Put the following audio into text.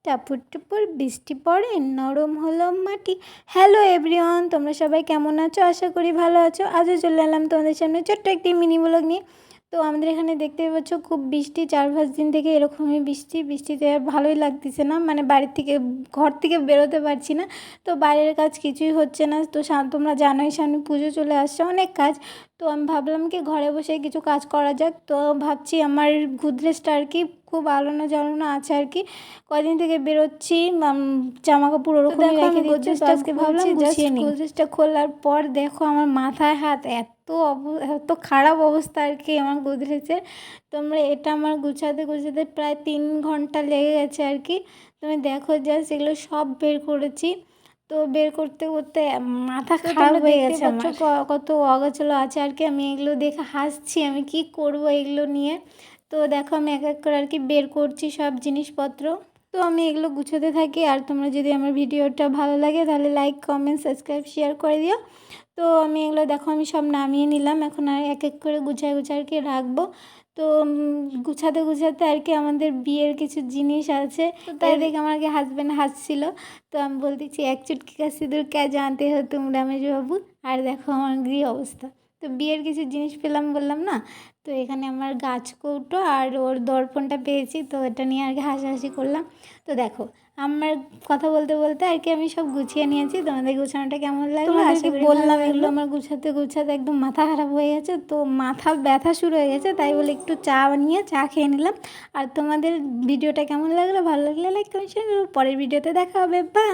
টাপুর টুপুর বৃষ্টি পড়ে নরম হলো মাটি। হ্যালো এভরিওয়ান, তোমরা সবাই কেমন আছো? আশা করি ভালো আছো। আজও চলে এলাম তোমাদের সামনে ছোট্ট একটি মিনি ব্লগ নিয়ে। তো আমাদের এখানে দেখতেই পাচ্ছ খুব বৃষ্টি, 4-5 দিন থেকে এরকমই বৃষ্টিতে আর ভালোই লাগতেছে না, মানে বাড়ির থেকে ঘর থেকে বেরোতে পারছি না। তো বাইরের কাজ কিছুই হচ্ছে না। তো তোমরা জানোই সামনে পুজো চলে আসছে, অনেক কাজ। তো আমি ভাবলাম কি ঘরে বসে কিছু কাজ করা যাক। তো ভাবছি আমার গোদরেজটা আর কি খুব আলোনা জ্বালানো আছে আর কি, কদিন থেকে বেরোচ্ছি, জামা কাপড় ওরকমই রেখে দিচ্ছি। তো আজকে ভাবলাম গুছিয়ে নিই। গোদরেজটা খোলার পর দেখো আমার মাথায় হাত, এত খারাপ অবস্থা আর কি আমার গোদরেজের। তোমরা এটা আমার গুছাতে প্রায় 3 ঘন্টা লেগে গেছে আর কি। তুমি দেখো জাস্ট এগুলো সব বের করেছি। তো বের করতে করতে মাথা খারাপ হয়ে গেছে আমার, কত অগোছালো আছে আর কি। আমি এগুলো দেখে হাসছি, আমি কি করব এগুলো নিয়ে। তো দেখো আমি এক এক করে আর কি বের করছি সব জিনিসপত্র। তো আমি এগুলো গুছোতে থাকি। আর তোমরা যদি আমার ভিডিওটা ভালো লাগে তাহলে লাইক, কমেন্ট, সাবস্ক্রাইব, শেয়ার করে দিও। তো আমি এগুলো দেখো আমি সব নামিয়ে নিলাম, এখন আর এক এক করে গুছায় আর কি রাখবো। তো গুছাতে আর কি আমাদের বিয়ের কিছু জিনিস আছে। তো তাই দেখে আমার আগে হাজব্যান্ড হাসছিল। তো আমি বলতেছি এক চুটকি কা সিঁদুর কে জানতে হো তোমরা মেজো বাবু। আর দেখো আমার গৃহ অবস্থা। তো বিয়ের কিছু জিনিস পেলাম বললাম না। তো এখানে আমার গাছ কৌটো আর ওর দর্পণটা পেয়েছি, তো এটা নিয়ে আর কি হাসাহাসি করলাম। তো দেখো আমার কথা বলতে আর কি আমি সব গুছিয়ে নিয়েছি। তোমাদের গুছানোটা কেমন লাগলো? আশা করি বললাম এগুলো আমার গুছাতে একদম মাথা খারাপ হয়ে গেছে, তো মাথা ব্যথা শুরু হয়ে গেছে। তাই বলে একটু চা খেয়ে নিলাম। আর তোমাদের ভিডিওটা কেমন লাগলো? ভালো লাগলে লাইক, কমেন্ট, শেয়ার। পরের ভিডিওতে দেখা হবে। বাই।